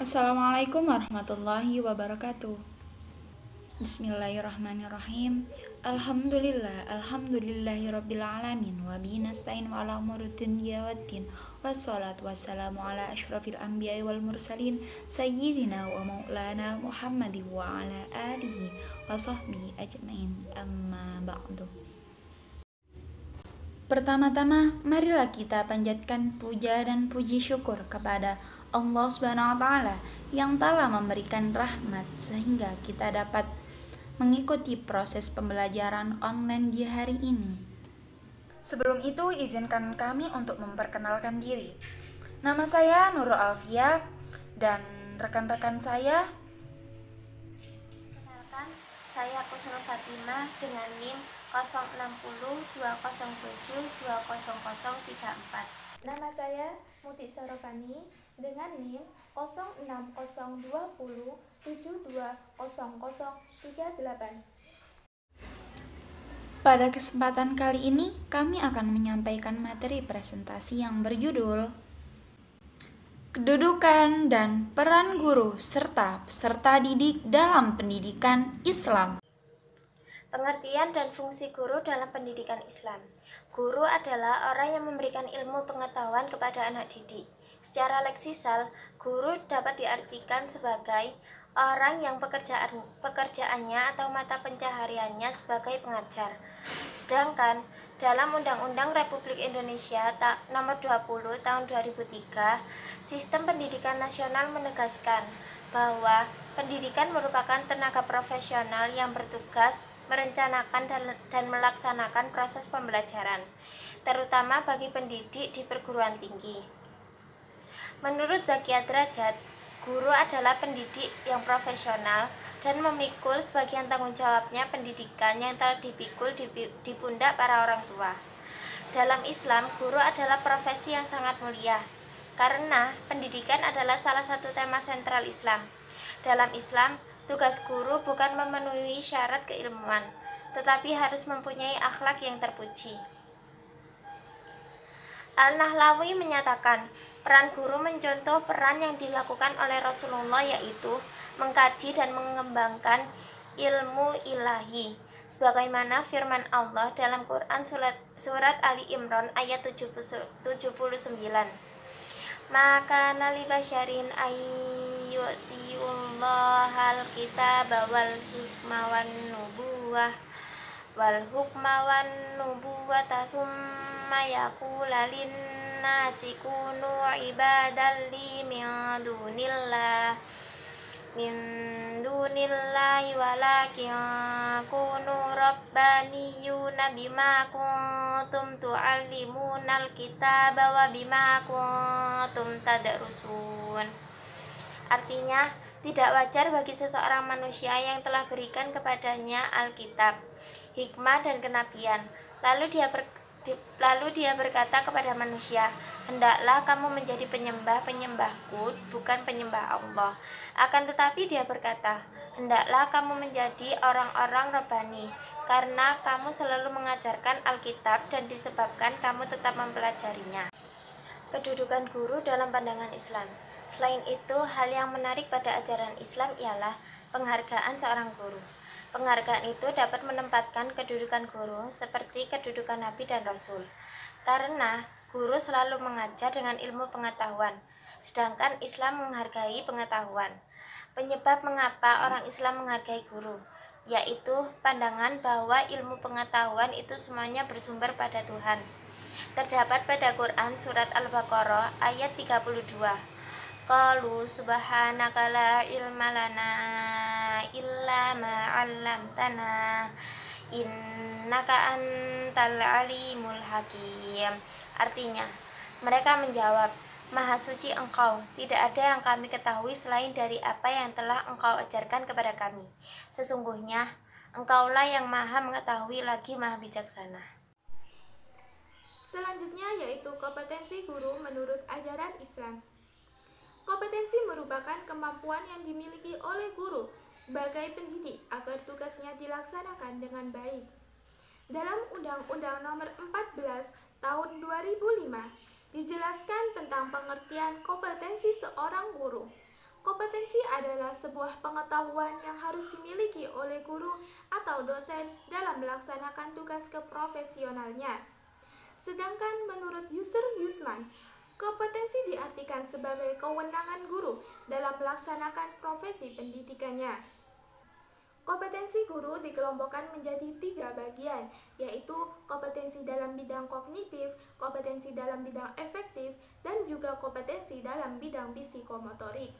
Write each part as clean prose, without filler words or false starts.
Assalamualaikum warahmatullahi wabarakatuh. Bismillahirrahmanirrahim. Alhamdulillahirabbil alamin wa bihi nasta'in wa ala umuri dunya waddin. Wassalatu wassalamu ala asyrafil anbiya'i wal mursalin sayyidina wa maulana Muhammadin wa ala alihi wa sahbihi ajmain. Amma ba'du. Pertama-tama, marilah kita panjatkan puja dan puji syukur kepada Allah Subhanahu wa taala yang telah memberikan rahmat sehingga kita dapat mengikuti proses pembelajaran online di hari ini. Sebelum itu, izinkan kami untuk memperkenalkan diri. Nama saya Nurul Alfia dan rekan-rekan saya. Kenalkan, saya Kusnul Fatimah dengan NIM 060207200034. Nama saya Muti Sorofani dengan NIM 060207200038. Pada kesempatan kali ini, kami akan menyampaikan materi presentasi yang berjudul Kedudukan dan Peran Guru serta Peserta Didik dalam Pendidikan Islam. Pengertian dan fungsi guru dalam pendidikan Islam. Guru adalah orang yang memberikan ilmu pengetahuan kepada anak didik. Secara leksisal, guru dapat diartikan sebagai orang yang pekerjaannya atau mata pencahariannya sebagai pengajar. Sedangkan dalam Undang-Undang Republik Indonesia Nomor 20 Tahun 2003, Sistem Pendidikan Nasional menegaskan bahwa pendidikan merupakan tenaga profesional yang bertugas merencanakan dan melaksanakan proses pembelajaran, terutama bagi pendidik di perguruan tinggi. Menurut Zakia Derajat, guru adalah pendidik yang profesional dan memikul sebagian tanggung jawabnya pendidikan yang telah dipikul di pundak para orang tua. Dalam Islam, guru adalah profesi yang sangat mulia, karena pendidikan adalah salah satu tema sentral Islam. Dalam Islam, tugas guru bukan memenuhi syarat keilmuan, tetapi harus mempunyai akhlak yang terpuji. Al-Nahlawi menyatakan, peran guru mencontoh peran yang dilakukan oleh Rasulullah, yaitu mengkaji dan mengembangkan ilmu ilahi. Sebagaimana firman Allah dalam Quran surat Ali Imran ayat 79. Maka nali basyarin ayyutiyullahal kitaba wal hukma wan nubuwata thumma yaqula linnasi kunu ibadalli min dunillahi walakin kunu rabbaniyuna bima kuntum tu'allimunal kitaba wa bima kuntum tadrusun. Artinya, tidak wajar bagi seseorang manusia yang telah berikan kepadanya Alkitab, hikmah dan kenabian. Lalu dia berkata kepada manusia, hendaklah kamu menjadi penyembahku, bukan penyembah Allah. Akan tetapi dia berkata, hendaklah kamu menjadi orang-orang Rabbani, karena kamu selalu mengajarkan Alkitab dan disebabkan kamu tetap mempelajarinya. Kedudukan guru dalam pandangan Islam. Selain itu, hal yang menarik pada ajaran Islam ialah penghargaan seorang guru. Penghargaan itu dapat menempatkan kedudukan guru seperti kedudukan Nabi dan Rasul, karena guru selalu mengajar dengan ilmu pengetahuan, sedangkan Islam menghargai pengetahuan. Penyebab mengapa orang Islam menghargai guru, yaitu pandangan bahwa ilmu pengetahuan itu semuanya bersumber pada Tuhan. Terdapat pada Quran surat Al-Baqarah ayat 32. Qalu subhanaka la ilma lana illa ma 'allamtana innaka antal alimul hakim. Artinya, mereka menjawab, Maha suci Engkau, tidak ada yang kami ketahui selain dari apa yang telah Engkau ajarkan kepada kami. Sesungguhnya, Engkaulah yang Maha mengetahui lagi Maha bijaksana. Selanjutnya yaitu kompetensi guru menurut ajaran Islam. Kompetensi merupakan kemampuan yang dimiliki oleh guru sebagai pendidik agar tugasnya dilaksanakan dengan baik. Dalam Undang-Undang Nomor 14 Tahun 2005 dijelaskan tentang pengertian kompetensi seorang guru. Kompetensi adalah sebuah pengetahuan yang harus dimiliki oleh guru atau dosen dalam melaksanakan tugas keprofesionalnya. Sedangkan menurut Yusr Yusman, kompetensi diartikan sebagai kewenangan guru dalam melaksanakan profesi pendidikannya. Kompetensi guru dikelompokkan menjadi 3 bagian, yaitu kompetensi dalam bidang kognitif, kompetensi dalam bidang efektif, dan juga kompetensi dalam bidang psikomotorik.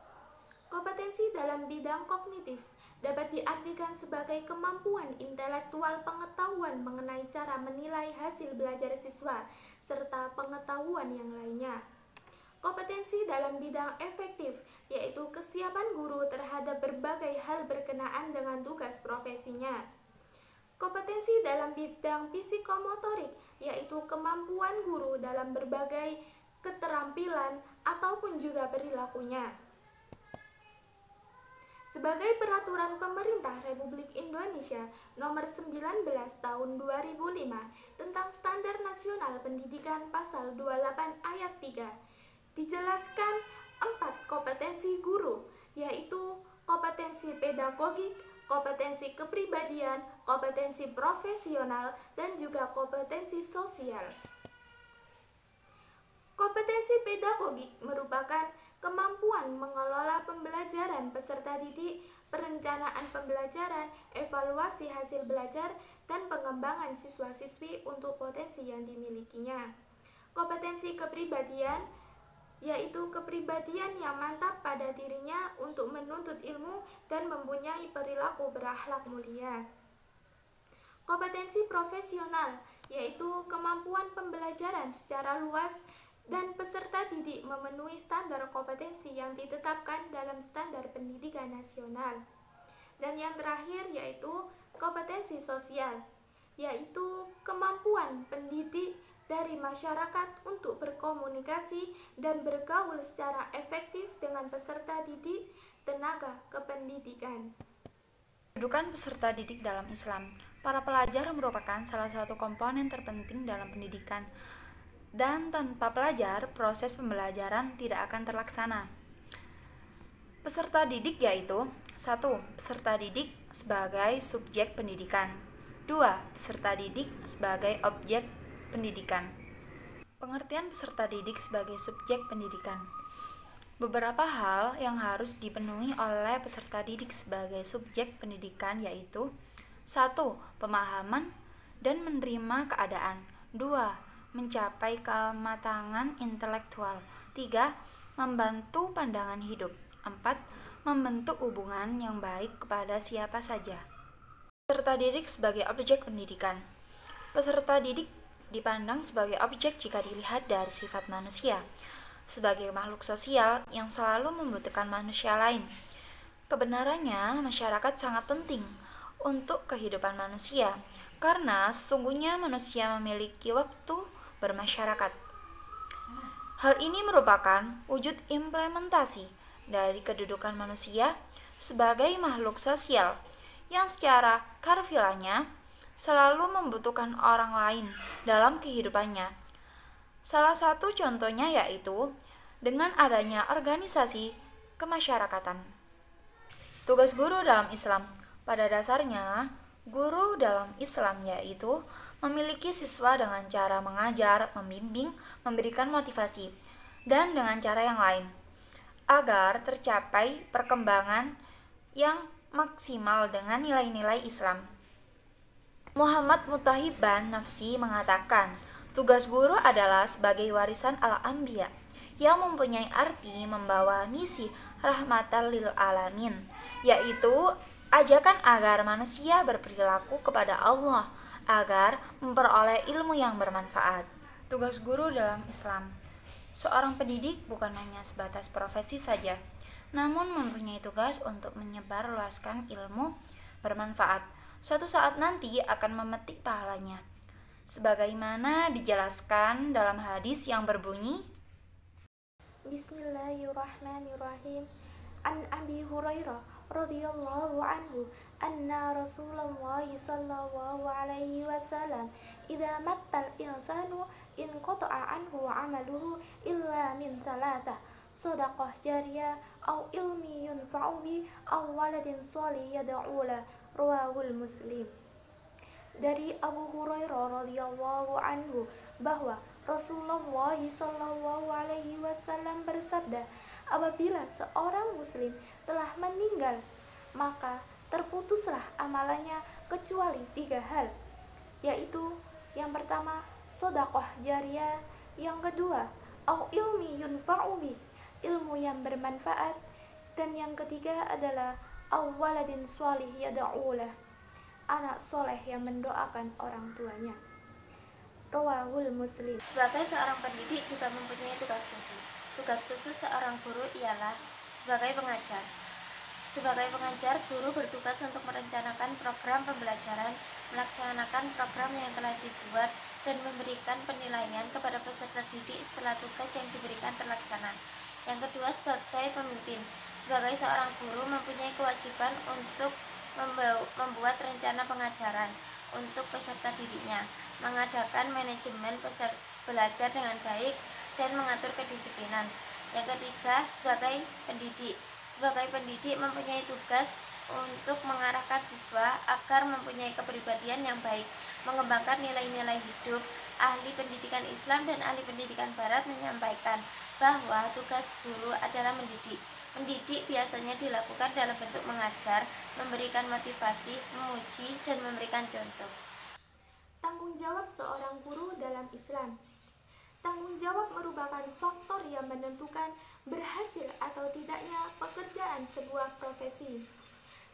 Kompetensi dalam bidang kognitif dapat diartikan sebagai kemampuan intelektual pengetahuan mengenai cara menilai hasil belajar siswa, serta pengetahuan yang lainnya. Kompetensi dalam bidang efektif, yaitu kesiapan guru terhadap berbagai hal berkenaan dengan tugas profesinya. Kompetensi dalam bidang psikomotorik, yaitu kemampuan guru dalam berbagai keterampilan ataupun juga perilakunya. Sebagai peraturan pemerintah Republik Indonesia nomor 19 tahun 2005 tentang Standar Nasional Pendidikan pasal 28 ayat 3, dijelaskan 4 kompetensi guru, yaitu kompetensi pedagogik, kompetensi kepribadian, kompetensi profesional, dan juga kompetensi sosial. Kompetensi pedagogik merupakan kemampuan mengelola pembelajaran peserta didik, perencanaan pembelajaran, evaluasi hasil belajar, dan pengembangan siswa-siswi untuk potensi yang dimilikinya. Kompetensi kepribadian, yaitu kepribadian yang mantap pada dirinya untuk menuntut ilmu dan mempunyai perilaku berakhlak mulia. Kompetensi profesional, yaitu kemampuan pembelajaran secara luas dan peserta didik memenuhi standar kompetensi yang ditetapkan dalam standar pendidikan nasional. Dan yang terakhir yaitu kompetensi sosial, yaitu kemampuan pendidik dari masyarakat untuk berkomunikasi dan bergaul secara efektif dengan peserta didik, tenaga kependidikan. Kedudukan peserta didik dalam Islam. Para pelajar merupakan salah satu komponen terpenting dalam pendidikan. Dan tanpa pelajar, proses pembelajaran tidak akan terlaksana. Peserta didik yaitu 1. Peserta didik sebagai subjek pendidikan. 2. Peserta didik sebagai objek pendidikan. Pengertian peserta didik sebagai subjek pendidikan. Beberapa hal yang harus dipenuhi oleh peserta didik sebagai subjek pendidikan yaitu 1. Pemahaman dan menerima keadaan. 2. Mencapai kematangan intelektual. 3. Membantu pandangan hidup. 4. Membentuk hubungan yang baik kepada siapa saja. Peserta didik sebagai objek pendidikan. Peserta didik dipandang sebagai objek jika dilihat dari sifat manusia, sebagai makhluk sosial yang selalu membutuhkan manusia lain. Kebenarannya, masyarakat sangat penting untuk kehidupan manusia, karena sesungguhnya manusia memiliki waktu bermasyarakat. Hal ini merupakan wujud implementasi dari kedudukan manusia sebagai makhluk sosial yang secara harfiahnya selalu membutuhkan orang lain dalam kehidupannya. Salah satu contohnya yaitu dengan adanya organisasi kemasyarakatan. Tugas guru dalam Islam. Pada dasarnya, guru dalam Islam yaitu memiliki siswa dengan cara mengajar, membimbing, memberikan motivasi, dan dengan cara yang lain, agar tercapai perkembangan yang maksimal dengan nilai-nilai Islam. Muhammad Mutahibban Nafsi mengatakan, tugas guru adalah sebagai warisan al-anbiya yang mempunyai arti membawa misi rahmatan lil alamin, yaitu ajakan agar manusia berperilaku kepada Allah agar memperoleh ilmu yang bermanfaat. Tugas guru dalam Islam. Seorang pendidik bukan hanya sebatas profesi saja, namun mempunyai tugas untuk menyebarluaskan ilmu bermanfaat. Suatu saat nanti akan memetik pahalanya. Sebagaimana dijelaskan dalam hadis yang berbunyi, Bismillahirrahmanirrahim. An Abi Hurairah radhiyallahu anhu anna Rasulullah sallallahu alaihi wasallam idza mattal insanu in qata'a anhu 'amaluhu illa min thalatha shadaqah jariyah, aw ilmi yunfa'u bi, aw waladin shalih yad'u lah. Rawahul Muslim. Dari Abu Hurairah radhiyallahu anhu bahwa Rasulullah sallallahu alaihi wasallam bersabda, apabila seorang muslim telah meninggal, maka terputuslah amalannya kecuali 3 hal, yaitu yang pertama sedekah jariyah, yang kedua au ilmi yunfa'u bi, ilmu yang bermanfaat, dan yang ketiga adalah au waladin shalih yad'u lah, anak soleh yang mendoakan orang tuanya. Rawahul Muslim. Sebagai seorang pendidik juga mempunyai tugas khusus. Tugas khusus seorang guru ialah sebagai pengajar. Sebagai pengajar, guru bertugas untuk merencanakan program pembelajaran, melaksanakan program yang telah dibuat, dan memberikan penilaian kepada peserta didik setelah tugas yang diberikan terlaksana. Yang kedua, sebagai pemimpin. Sebagai seorang guru mempunyai kewajiban untuk membuat rencana pengajaran untuk peserta didiknya, mengadakan manajemen belajar dengan baik, dan mengatur kedisiplinan. Yang ketiga, sebagai pendidik. Sebagai pendidik mempunyai tugas untuk mengarahkan siswa agar mempunyai kepribadian yang baik, mengembangkan nilai-nilai hidup. Ahli pendidikan Islam dan ahli pendidikan Barat menyampaikan bahwa tugas guru adalah mendidik. Mendidik biasanya dilakukan dalam bentuk mengajar, memberikan motivasi, memuji, dan memberikan contoh. Tanggung jawab seorang guru dalam Islam. Tanggung jawab merupakan faktor yang menentukan berhasil atau tidaknya pekerjaan sebuah profesi.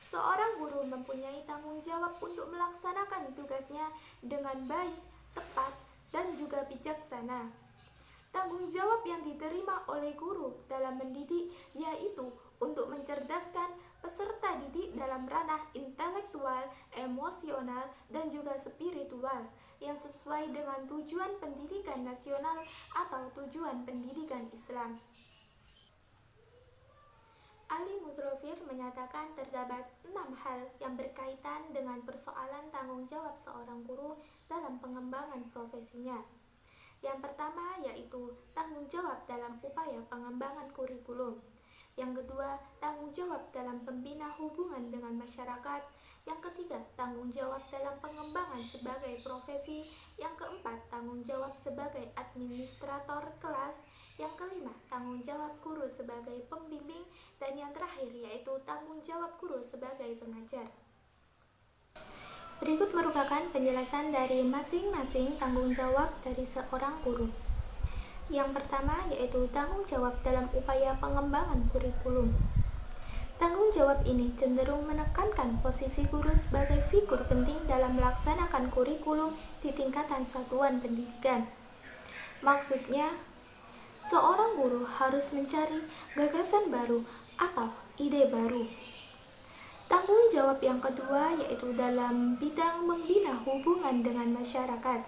Seorang guru mempunyai tanggung jawab untuk melaksanakan tugasnya dengan baik, tepat, dan juga bijaksana. Tanggung jawab yang diterima oleh guru dalam mendidik yaitu untuk mencerdaskan peserta didik dalam ranah intelektual, emosional, dan juga spiritual yang sesuai dengan tujuan pendidikan nasional atau tujuan pendidikan Islam. Ali Mudrofir menyatakan terdapat 6 hal yang berkaitan dengan persoalan tanggung jawab seorang guru dalam pengembangan profesinya. Yang pertama yaitu tanggung jawab dalam upaya pengembangan kurikulum. Yang kedua, tanggung jawab dalam pembina hubungan dengan masyarakat. Yang ketiga, tanggung jawab dalam pengembangan sebagai profesi. Yang keempat, tanggung jawab sebagai administrator kelas. Yang kelima, tanggung jawab guru sebagai pembimbing. Dan yang terakhir yaitu tanggung jawab guru sebagai pengajar. Berikut merupakan penjelasan dari masing-masing tanggung jawab dari seorang guru. Yang pertama yaitu tanggung jawab dalam upaya pengembangan kurikulum. Tanggung jawab ini cenderung menekankan posisi guru sebagai figur penting dalam melaksanakan kurikulum di tingkatan satuan pendidikan. Maksudnya, seorang guru harus mencari gagasan baru atau ide baru. Tanggung jawab yang kedua yaitu dalam bidang membina hubungan dengan masyarakat.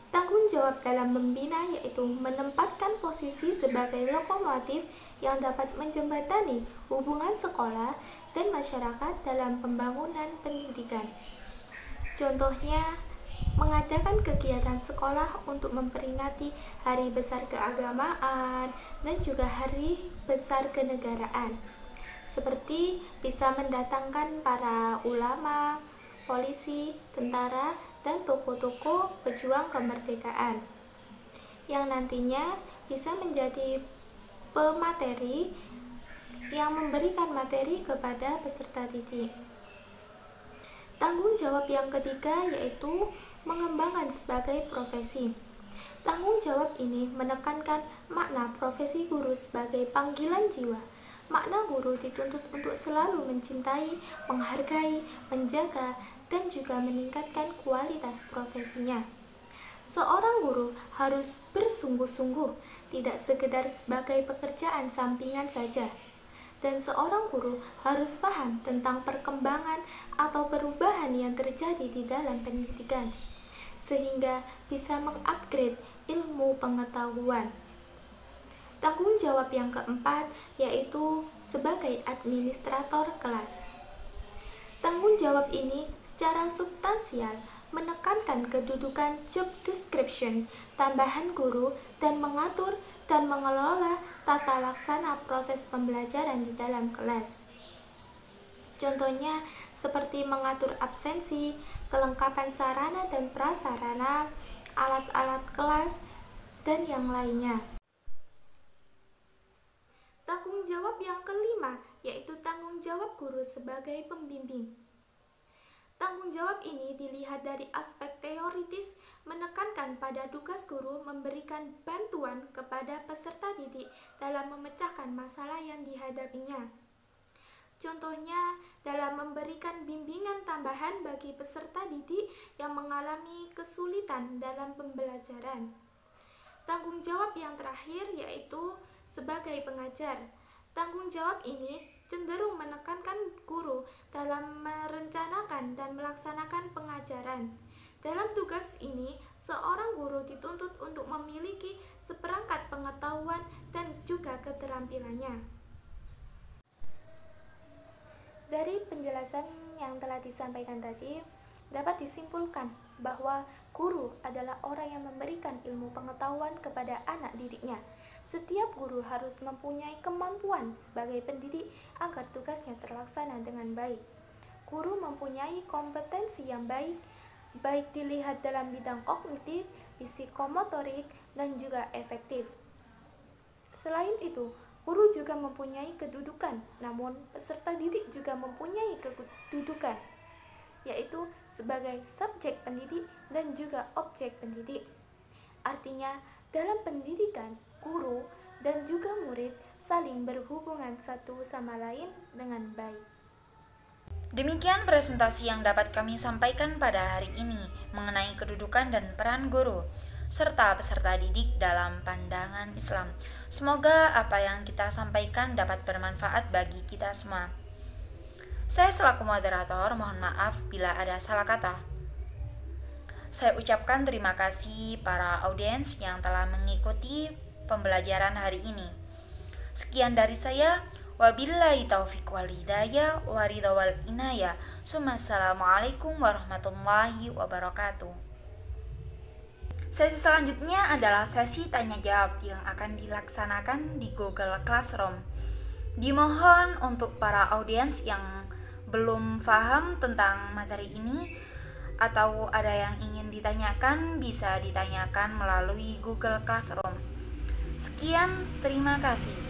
Tanggung jawab dalam membina yaitu menempatkan posisi sebagai lokomotif yang dapat menjembatani hubungan sekolah dan masyarakat dalam pembangunan pendidikan. Contohnya, mengadakan kegiatan sekolah untuk memperingati hari besar keagamaan dan juga hari besar kenegaraan. Seperti bisa mendatangkan para ulama, polisi, tentara, dan tokoh-tokoh pejuang kemerdekaan yang nantinya bisa menjadi pemateri yang memberikan materi kepada peserta didik. Tanggung jawab yang ketiga yaitu mengembangkan sebagai profesi. Tanggung jawab ini menekankan makna profesi guru sebagai panggilan jiwa. Makna guru dituntut untuk selalu mencintai, menghargai, menjaga, dan juga meningkatkan kualitas profesinya. Seorang guru harus bersungguh-sungguh, tidak sekedar sebagai pekerjaan sampingan saja. Dan seorang guru harus paham tentang perkembangan atau perubahan yang terjadi di dalam pendidikan, sehingga bisa mengupgrade ilmu pengetahuan. Tanggung jawab yang keempat yaitu sebagai administrator kelas. Tanggung jawab ini secara substansial menekankan kedudukan job description tambahan guru dan mengatur dan mengelola tata laksana proses pembelajaran di dalam kelas. Contohnya seperti mengatur absensi, kelengkapan sarana dan prasarana, alat-alat kelas, dan yang lainnya. Tanggung jawab yang kelima yaitu tanggung jawab guru sebagai pembimbing. Tanggung jawab ini dilihat dari aspek teoritis, menekankan pada tugas guru memberikan bantuan kepada peserta didik dalam memecahkan masalah yang dihadapinya. Contohnya, dalam memberikan bimbingan tambahan bagi peserta didik yang mengalami kesulitan dalam pembelajaran. Tanggung jawab yang terakhir yaitu sebagai pengajar. Tanggung jawab ini cenderung menekankan guru dalam merencanakan dan melaksanakan pengajaran. Dalam tugas ini, seorang guru dituntut untuk memiliki seperangkat pengetahuan dan juga keterampilannya. Dari penjelasan yang telah disampaikan tadi, dapat disimpulkan bahwa guru adalah orang yang memberikan ilmu pengetahuan kepada anak didiknya. Setiap guru harus mempunyai kemampuan sebagai pendidik agar tugasnya terlaksana dengan baik. Guru mempunyai kompetensi yang baik dilihat dalam bidang kognitif, psikomotorik, dan juga efektif. Selain itu, guru juga mempunyai kedudukan, namun peserta didik juga mempunyai kedudukan, yaitu sebagai subjek pendidik dan juga objek pendidik. Artinya, dalam pendidikan, guru dan juga murid saling berhubungan satu sama lain dengan baik. Demikian presentasi yang dapat kami sampaikan pada hari ini mengenai kedudukan dan peran guru serta peserta didik dalam pandangan Islam. Semoga apa yang kita sampaikan dapat bermanfaat bagi kita semua. Saya selaku moderator mohon maaf bila ada salah kata. Saya ucapkan terima kasih para audiens yang telah mengikuti pembelajaran hari ini. Sekian dari saya. Wabillahi taufiq wal hidayah wa ridha wal inayah. Assalamualaikum warahmatullahi wabarakatuh. Sesi selanjutnya adalah sesi tanya jawab yang akan dilaksanakan di Google Classroom. Dimohon untuk para audiens yang belum paham tentang materi ini atau ada yang ingin ditanyakan bisa ditanyakan melalui Google Classroom. Sekian, terima kasih.